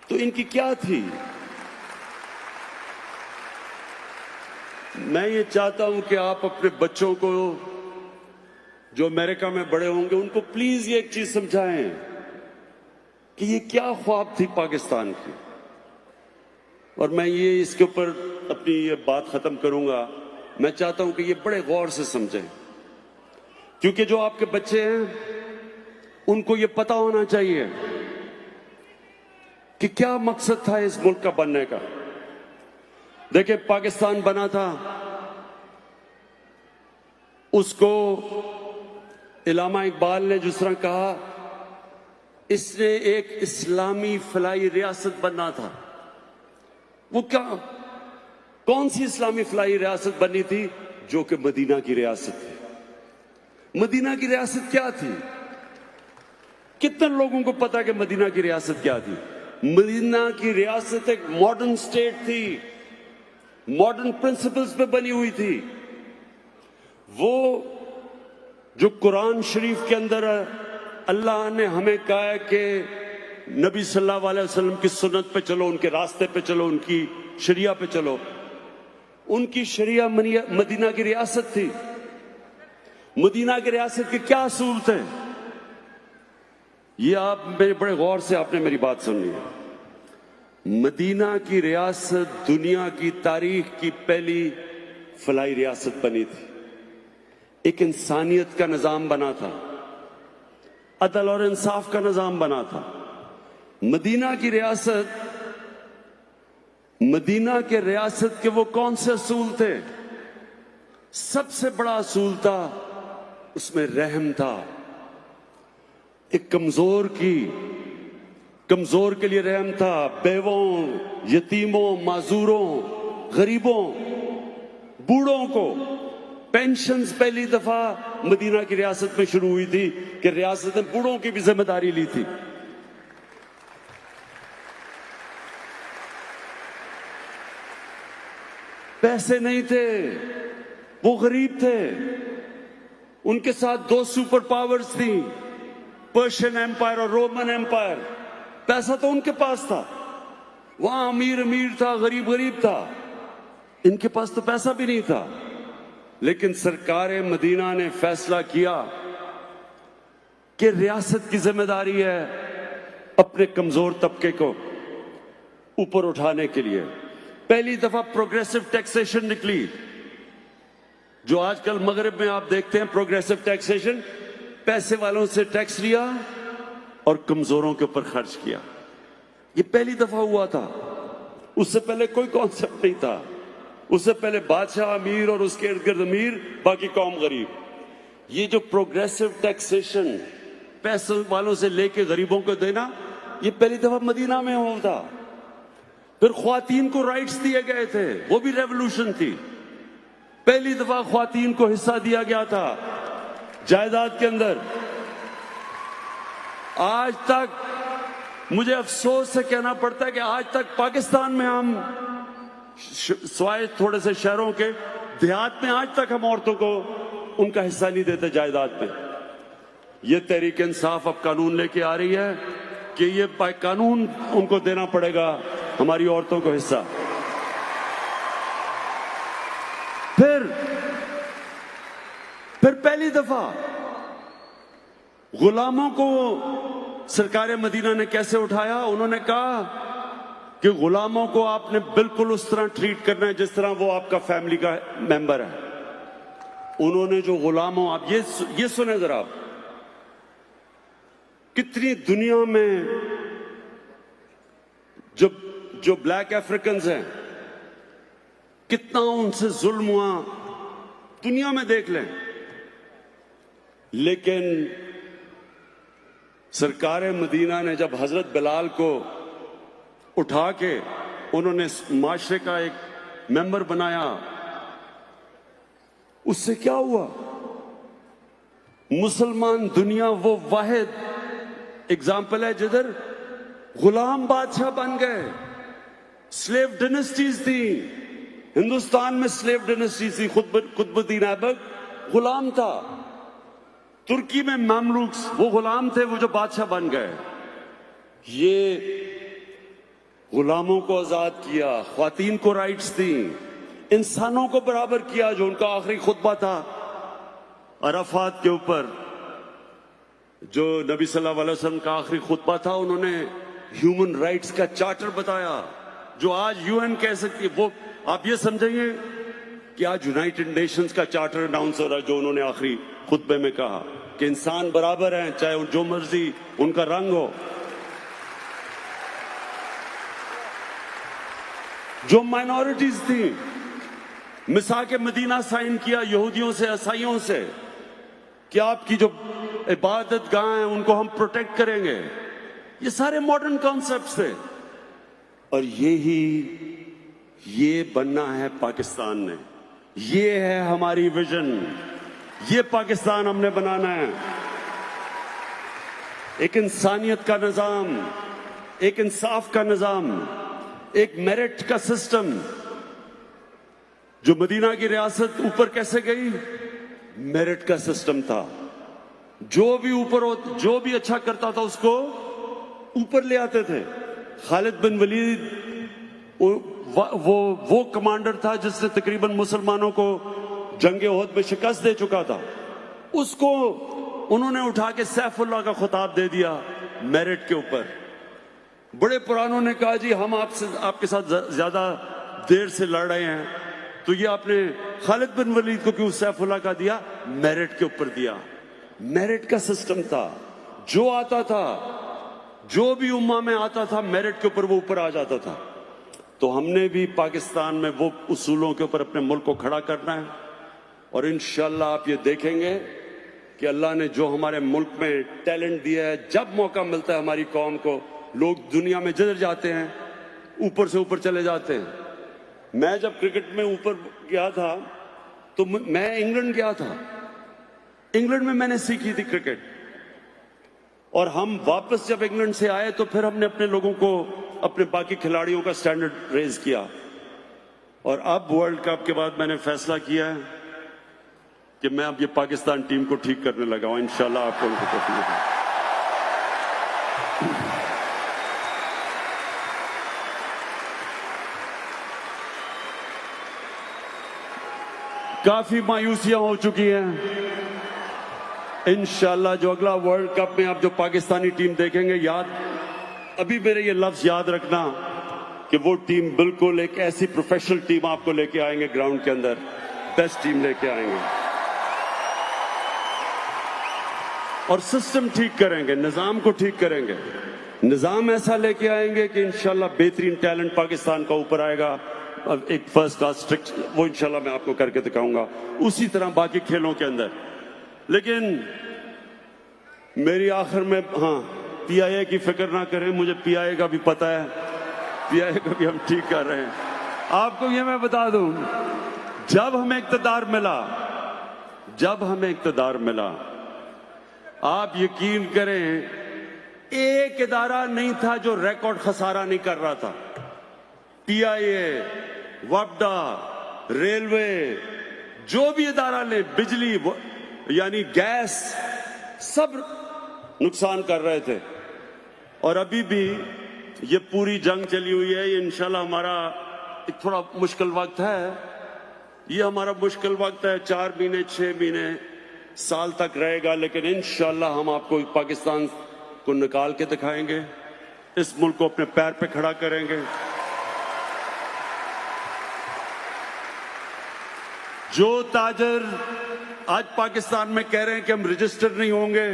तो इनकी क्या थी? मैं ये चाहता हूं कि आप अपने बच्चों को जो अमेरिका में बड़े होंगे, उनको प्लीज ये एक चीज समझाएं कि ये क्या ख्वाब थी पाकिस्तान की। और मैं ये इसके ऊपर अपनी ये बात खत्म करूंगा। मैं चाहता हूं कि ये बड़े गौर से समझें, क्योंकि जो आपके बच्चे हैं उनको ये पता होना चाहिए कि क्या मकसद था इस मुल्क का बनने का। देखिए, पाकिस्तान बना था, उसको इलामा इकबाल ने जिस तरह कहा, इसने एक इस्लामी फलाई रियासत बनना था। वो क्या, कौन सी इस्लामी फलाई रियासत बननी थी? जो कि मदीना की रियासत थी। मदीना की रियासत क्या थी? कितने लोगों को पता कि मदीना की रियासत क्या थी? मदीना की रियासत एक मॉडर्न स्टेट थी, मॉडर्न प्रिंसिपल्स पे बनी हुई थी। वो जो कुरान शरीफ के अंदर अल्लाह ने हमें कहा है कि नबी सल्लल्लाहु अलैहि वसल्लम की सुन्नत पे चलो, उनके रास्ते पे चलो, उनकी शरिया पे चलो। उनकी शरिया मदीना की रियासत थी। मदीना की रियासत के क्या असूल थे, ये आप मेरे बड़े गौर से आपने मेरी बात सुननी है। मदीना की रियासत दुनिया की तारीख की पहली फलाई रियासत बनी थी। एक इंसानियत का निजाम बना था, अदल और इंसाफ का निजाम बना था। मदीना की रियासत, मदीना के रियासत के वो कौन से असूल थे? सबसे बड़ा असूल था, उसमें रहम था। एक कमजोर के लिए रहम था। बेवों, यतीमों, माजूरों, गरीबों, बूढ़ों को पेंशन्स पहली दफा मदीना की रियासत में शुरू हुई थी कि रियासत ने बूढ़ों की भी जिम्मेदारी ली थी। पैसे नहीं थे, वो गरीब थे। उनके साथ दो सुपर पावर्स थी, पर्शियन एम्पायर और रोमन एम्पायर। पैसा तो उनके पास था, वहां अमीर अमीर था, गरीब गरीब था। इनके पास तो पैसा भी नहीं था। लेकिन सरकार मदीना ने फैसला किया कि रियासत की जिम्मेदारी है अपने कमजोर तबके को ऊपर उठाने के लिए। पहली दफा प्रोग्रेसिव टैक्सेशन निकली, जो आजकल मगरिब में आप देखते हैं। प्रोग्रेसिव टैक्सेशन, पैसे वालों से टैक्स लिया और कमजोरों के ऊपर खर्च किया। ये पहली दफा हुआ था। उससे पहले कोई कॉन्सेप्ट नहीं था। उससे पहले बादशाह अमीर और उसके इर्द गिर्द अमीर, बाकी कौम गरीब। ये जो प्रोग्रेसिव टैक्सेशन, पैसे वालों से लेके गरीबों को देना, ये पहली दफा मदीना में हुआ था। फिर ख्वातीन को राइट्स दिए गए थे, वो भी रेवोल्यूशन थी। पहली दफा ख्वातीन को हिस्सा दिया गया था जायदाद के अंदर। आज तक मुझे अफसोस से कहना पड़ता है कि आज तक पाकिस्तान में हम स्वाय थोड़े से शहरों के, देहात में आज तक हम औरतों को उनका हिस्सा नहीं देते जायदाद में। ये तहरीक इंसाफ अब कानून लेके आ रही है कि ये कानून उनको देना पड़ेगा, हमारी औरतों को हिस्सा। फिर पहली दफा गुलामों को सरकार मदीना ने कैसे उठाया? उन्होंने कहा कि गुलामों को आपने बिल्कुल उस तरह ट्रीट करना है जिस तरह वो आपका फैमिली का मेंबर है। उन्होंने जो गुलामों, आप ये सुने जरा, कितनी दुनिया में जो ब्लैक अफ्रीकन्स हैं, कितना उनसे जुल्म हुआ, दुनिया में देख लें। लेकिन सरकार मदीना ने जब हजरत बिलाल को उठा के उन्होंने माशरे का एक मेंबर बनाया, उससे क्या हुआ? मुसलमान दुनिया वो वाहिद एग्जाम्पल है जिधर गुलाम बादशाह बन गए। स्लेव डिनेस्टीज थी हिंदुस्तान में, स्लेव डिनेस्टीज थी। कुतुबुद्दीन ऐबक गुलाम था। तुर्की में मामलूक्स वो गुलाम थे, वो जो बादशाह बन गए। ये गुलामों को आजाद किया, ख्वातीन को राइट्स दी, इंसानों को बराबर किया। जो उनका आखिरी खुतबा था अराफात के ऊपर, जो नबी सल्लल्लाहु अलैहि वसल्लम का आखिरी खुतबा था, उन्होंने ह्यूमन राइट्स का चार्टर बताया जो आज यूएन कह सकती है। वो आप ये समझेंगे कि आज यूनाइटेड नेशंस का चार्टर अनाउंस हो रहा है, जो उन्होंने आखिरी खुतबे में कहा कि इंसान बराबर हैं, चाहे जो मर्जी उनका रंग हो। जो माइनॉरिटीज थी, मिसाक मदीना साइन किया यहूदियों से, ईसाइयों से कि आपकी जो इबादत गाह हैं उनको हम प्रोटेक्ट करेंगे। ये सारे मॉडर्न कॉन्सेप्ट्स थे। और ये बनना है पाकिस्तान ने। ये है हमारी विजन। ये पाकिस्तान हमने बनाना है। एक इंसानियत का निजाम, एक इंसाफ का निजाम, एक मेरिट का सिस्टम। जो मदीना की रियासत ऊपर कैसे गई? मेरिट का सिस्टम था। जो भी अच्छा करता था उसको ऊपर ले आते थे। खालिद बिन वलीद वो कमांडर था जिसने तकरीबन मुसलमानों को जंगे ओहद में शिकस्त दे चुका था, उसको उन्होंने उठा के सैफुल्लाह का खिताब दे दिया मेरिट के ऊपर। बड़े पुरानों ने कहा जी हम आपके साथ ज्यादा देर से लड़ रहे हैं, तो ये आपने खालिद बिन वलीद को क्यों सैफुल्लाह का दिया? मेरिट के ऊपर दिया। मेरिट का सिस्टम था, जो आता था, जो भी उम्मा में आता था मेरिट के ऊपर वो ऊपर आ जाता था। तो हमने भी पाकिस्तान में वो उसूलों के ऊपर अपने मुल्क को खड़ा करना है, और इंशाल्लाह आप ये देखेंगे कि अल्लाह ने जो हमारे मुल्क में टैलेंट दिया है, जब मौका मिलता है हमारी कौम को, लोग दुनिया में जिधर जाते हैं ऊपर से ऊपर चले जाते हैं। मैं जब क्रिकेट में ऊपर गया था तो मैं इंग्लैंड गया था, इंग्लैंड में मैंने सीखी थी क्रिकेट, और हम वापस जब इंग्लैंड से आए तो फिर हमने अपने लोगों को, अपने बाकी खिलाड़ियों का स्टैंडर्ड रेज किया। और अब वर्ल्ड कप के बाद मैंने फैसला किया है कि मैं अब ये पाकिस्तान टीम को ठीक करने लगा हूं। इंशाल्लाह आपको उनको तकलीफ है। काफी मायूसियां हो चुकी हैं। इंशाल्लाह जो अगला वर्ल्ड कप में आप जो पाकिस्तानी टीम देखेंगे, अभी मेरे ये लफ्ज याद रखना कि वो टीम बिल्कुल एक ऐसी प्रोफेशनल टीम आपको लेके आएंगे ग्राउंड के अंदर, बेस्ट टीम लेके आएंगे, और सिस्टम ठीक करेंगे, निजाम को ठीक करेंगे, निजाम ऐसा लेके आएंगे कि इंशाल्लाह बेहतरीन टैलेंट पाकिस्तान का ऊपर आएगा। अब एक फर्स्ट क्लास स्ट्रिक्ट वो इंशाल्लाह मैं आपको करके दिखाऊंगा, उसी तरह बाकी खेलों के अंदर। लेकिन मेरी आखिर में, हाँ, पीआईए की फिक्र ना करें, मुझे पीआईए का भी पता है, पीआईए को भी हम ठीक कर रहे हैं। आपको ये मैं बता दूं, जब हमें इक़्तिदार मिला, आप यकीन करें एक इदारा नहीं था जो रिकॉर्ड खसारा नहीं कर रहा था। पीआईए, वपडा, रेलवे, जो भी इदारा ले, बिजली यानी गैस, सब नुकसान कर रहे थे। और अभी भी ये पूरी जंग चली हुई है। ये इंशाल्लाह हमारा एक थोड़ा मुश्किल वक्त है, ये हमारा मुश्किल वक्त है, 4 महीने 6 महीने साल तक रहेगा, लेकिन इंशाल्लाह हम आपको पाकिस्तान को निकाल के दिखाएंगे, इस मुल्क को अपने पैर पे खड़ा करेंगे। जो ताजर आज पाकिस्तान में कह रहे हैं कि हम रजिस्टर नहीं होंगे,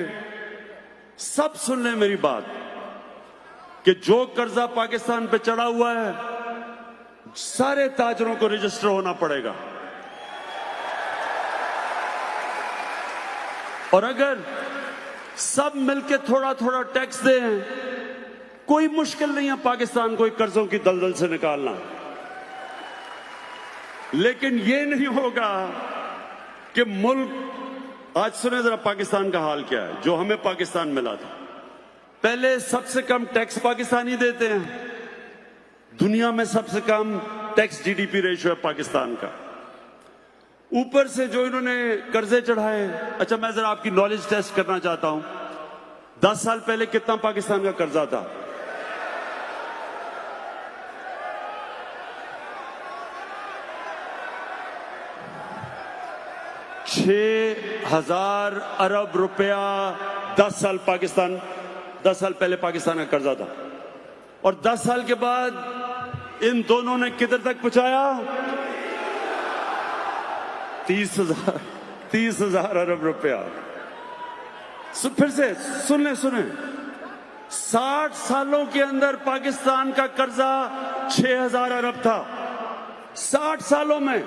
सब सुन लें मेरी बात, कि जो कर्जा पाकिस्तान पे चढ़ा हुआ है सारे ताजरों को रजिस्टर होना पड़ेगा। और अगर सब मिलके थोड़ा थोड़ा टैक्स दें, कोई मुश्किल नहीं है पाकिस्तान को कर्जों की दलदल से निकालना। लेकिन ये नहीं होगा कि मुल्क, आज सुने जरा पाकिस्तान का हाल क्या है, जो हमें पाकिस्तान मिला था। पहले सबसे कम टैक्स पाकिस्तानी देते हैं, दुनिया में सबसे कम टैक्स जीडीपी रेशियो है पाकिस्तान का। ऊपर से जो इन्होंने कर्जे चढ़ाए, अच्छा मैं जरा आपकी नॉलेज टेस्ट करना चाहता हूं, 10 साल पहले कितना पाकिस्तान का कर्जा था? 6,000 अरब रुपया 10 साल पहले पाकिस्तान का कर्जा था। और 10 साल के बाद इन दोनों ने किधर तक पहुंचाया? 30,000 अरब रुपया। फिर से सुने 60 सालों के अंदर पाकिस्तान का कर्जा 6,000 अरब था। 60 सालों में,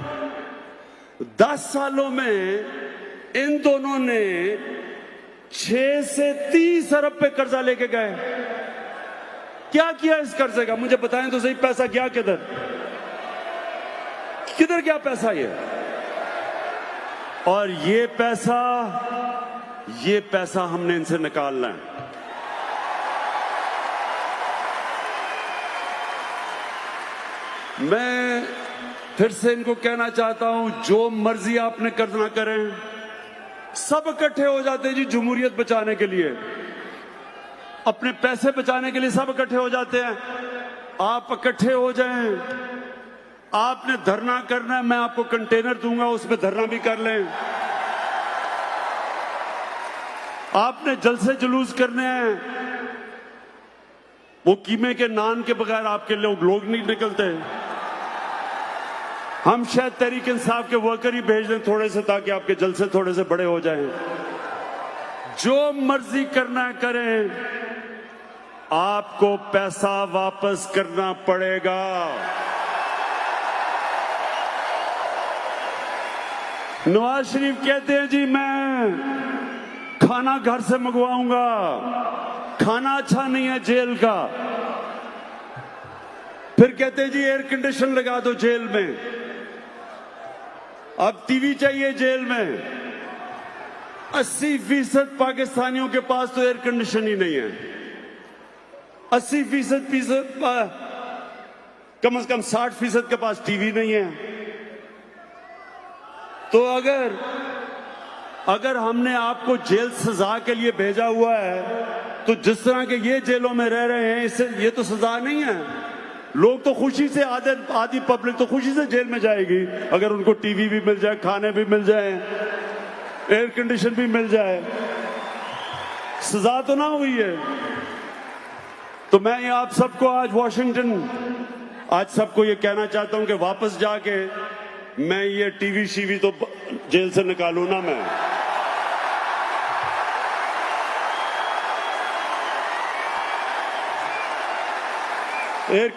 10 सालों में इन दोनों ने 6 से 30 अरब पे कर्जा लेके गए। क्या किया इस कर्जे का? मुझे बताएं तो सही, पैसा गया किधर गया पैसा ये? और ये पैसा हमने इनसे निकालना है। मैं फिर से इनको कहना चाहता हूं, जो मर्जी आपने करना करें, सब इकट्ठे हो जाते हैं जी जमहूरियत बचाने के लिए, अपने पैसे बचाने के लिए सब इकट्ठे हो जाते हैं। आप इकट्ठे हो जाएं, आपने धरना करना है, मैं आपको कंटेनर दूंगा, उसमें धरना भी कर लें। आपने जलसे जुलूस करने हैं, वो कीमे के नान के बगैर आपके लोग नहीं निकलते। हम शायद तहरीक इंसाफ के वर्कर ही भेज दें थोड़े से, ताकि आपके जलसे थोड़े से बड़े हो जाएं। जो मर्जी करना करें, आपको पैसा वापस करना पड़ेगा। नवाज शरीफ कहते हैं जी मैं खाना घर से मंगवाऊंगा, खाना अच्छा नहीं है जेल का। फिर कहते हैं जी एयर कंडीशन लगा दो जेल में। अब टीवी चाहिए जेल में। 80% पाकिस्तानियों के पास तो एयर कंडीशन ही नहीं है। 80% कम से कम 60% के पास टीवी नहीं है। तो अगर हमने आपको जेल सजा के लिए भेजा हुआ है, तो जिस तरह के ये जेलों में रह रहे हैं, इससे ये तो सजा नहीं है। लोग तो खुशी से, आधी पब्लिक तो खुशी से जेल में जाएगी अगर उनको टीवी भी मिल जाए, खाने भी मिल जाए, एयर कंडीशन भी मिल जाए। सजा तो ना हुई है। तो मैं ये आप सबको आज सबको ये कहना चाहता हूं कि वापस जाके मैं ये टीवी शीवी तो जेल से निकालू ना। मैं एयर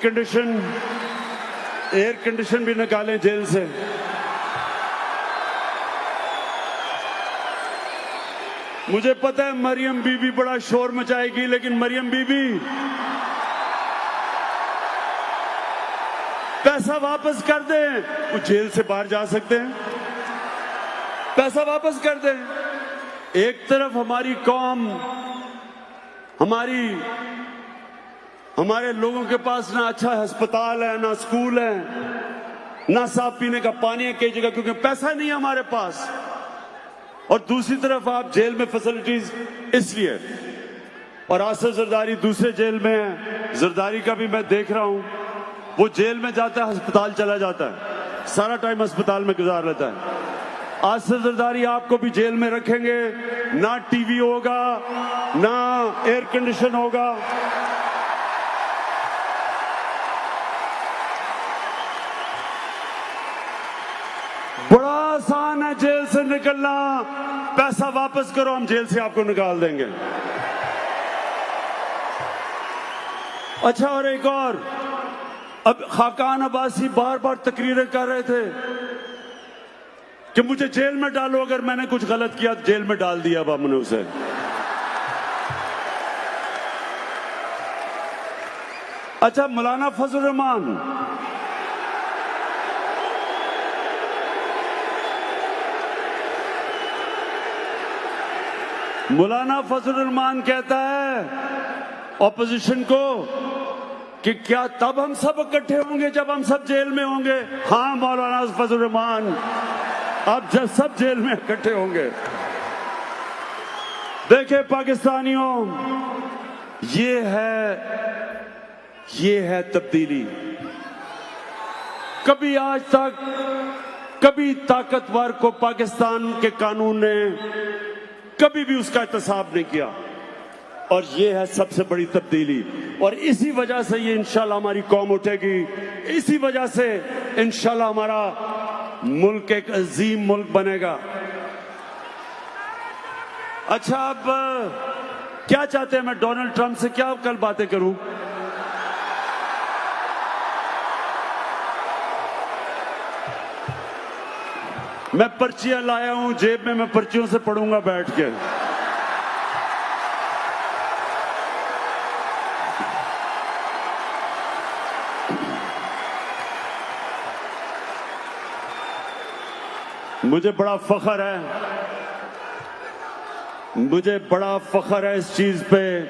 कंडीशन भी निकालें जेल से। मुझे पता है मरियम बीबी बड़ा शोर मचाएगी, लेकिन मरियम बीबी पैसा वापस कर दें, वो जेल से बाहर जा सकते हैं। पैसा वापस कर दें। एक तरफ हमारी कौम, हमारे लोगों के पास ना अच्छा अस्पताल है, ना स्कूल है, ना साफ पीने का पानी है कई जगह, क्योंकि पैसा नहीं है हमारे पास। और दूसरी तरफ आप जेल में फैसिलिटीज इसलिए। और आसिफ जरदारी दूसरे जेल में है। जरदारी का भी मैं देख रहा हूं, वो जेल में जाता है, अस्पताल चला जाता है, सारा टाइम अस्पताल में गुजार लेता है। आसिफ जरदारी आपको भी जेल में रखेंगे। ना टीवी होगा, ना एयर कंडीशन होगा। बड़ा आसान है जेल से निकलना। पैसा वापस करो, हम जेल से आपको निकाल देंगे। अच्छा, और एक और, अब खाकान अब्बासी बार बार तकरीरें कर रहे थे कि मुझे जेल में डालो, अगर मैंने कुछ गलत किया जेल में डाल दिया। अब हमने उसे अच्छा, मौलाना फजल रहमान, मौलाना फजल रहमान कहता है ऑपोजिशन को कि क्या तब हम सब इकट्ठे होंगे जब हम सब जेल में होंगे? हाँ मौलाना फजल रहमान, अब जब सब जेल में इकट्ठे होंगे। देखे पाकिस्तानियों, ये है तब्दीली। कभी आज तक कभी ताकतवर को पाकिस्तान के कानून ने कभी भी उसका एहतसाब नहीं किया, और ये है सबसे बड़ी तब्दीली। और इसी वजह से ये इंशाल्लाह हमारी कौम उठेगी। इसी वजह से इंशाल्लाह हमारा मुल्क एक अजीम मुल्क बनेगा। अच्छा, अब क्या चाहते हैं? मैं डोनाल्ड ट्रंप से क्या कल बातें करूं? मैं पर्चियां लाया हूं जेब में, मैं पर्चियों से पढ़ूंगा बैठ के। मुझे बड़ा फख्र है इस चीज पे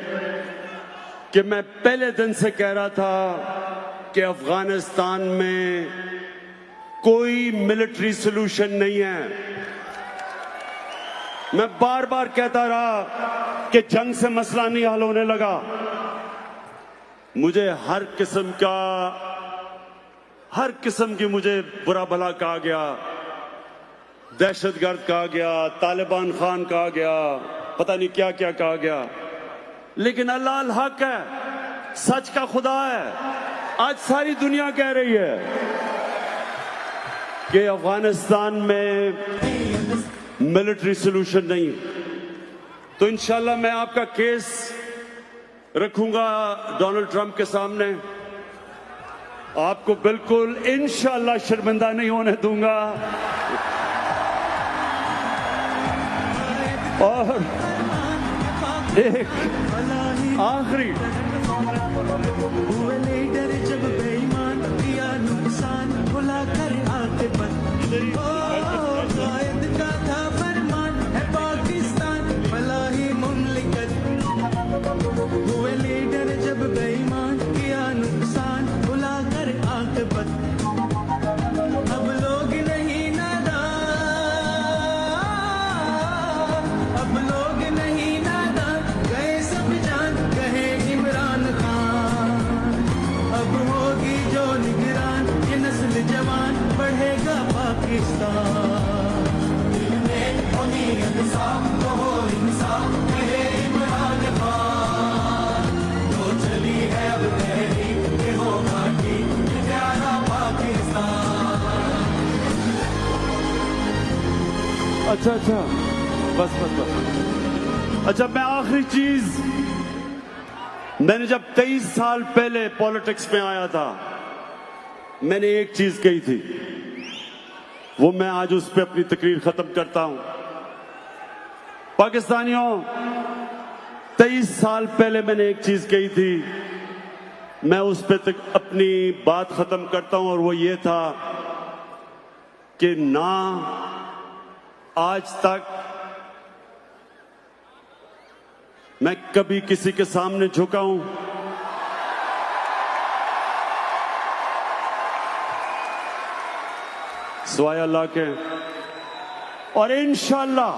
कि मैं पहले दिन से कह रहा था कि अफगानिस्तान में कोई मिलिट्री सॉल्यूशन नहीं है। मैं बार बार कहता रहा कि जंग से मसला नहीं हल होने लगा। मुझे हर हर किस्म की मुझे बुरा भला कहा गया, दहशतगर्द कहा गया, तालिबान खान कहा गया, पता नहीं क्या क्या कहा गया। लेकिन अल्लाह अल हक है, सच का खुदा है। आज सारी दुनिया कह रही है कि अफगानिस्तान में मिलिट्री सॉल्यूशन नहीं, तो इंशाल्लाह मैं आपका केस रखूंगा डोनाल्ड ट्रंप के सामने। आपको बिल्कुल इंशाल्लाह शर्मिंदा नहीं होने दूंगा। और एक आखिरी, हुए लीडर जब बेईमान किया नुकसान भुला कर आखिरत, कायद का था फरमान है पाकिस्तान भला ही मुमलिकत। हुए लीडर जब बेईमान किया नुकसान भुला कर आखिरत, अब लोग नहीं नादान, अब लोग नहीं नादान, गए सब जान कहे इमरान खान। अब होगी जो निगरान ये नस्ल जवान बढ़ेगा पाकिस्तान। दिल में होनी इंसाफ तो हो इंसाफ कहे इमरान खान। जो चली है अब तहरीक के होगा ठीक प्यारा पाकिस्तान। अच्छा बस। अच्छा, मैं आखिरी चीज, मैंने जब 23 साल पहले पॉलिटिक्स में आया था, मैंने एक चीज कही थी, वो मैं आज उस पे अपनी तकरीर खत्म करता हूं। पाकिस्तानियों, 23 साल पहले मैंने एक चीज कही थी, मैं उस पे अपनी बात खत्म करता हूं, और वो ये था कि ना आज तक मैं कभी किसी के सामने झुका हूं, सिवाय अल्लाह के, और इंशाअल्लाह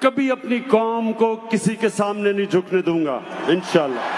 कभी अपनी कौम को किसी के सामने नहीं झुकने दूंगा, इंशाअल्लाह।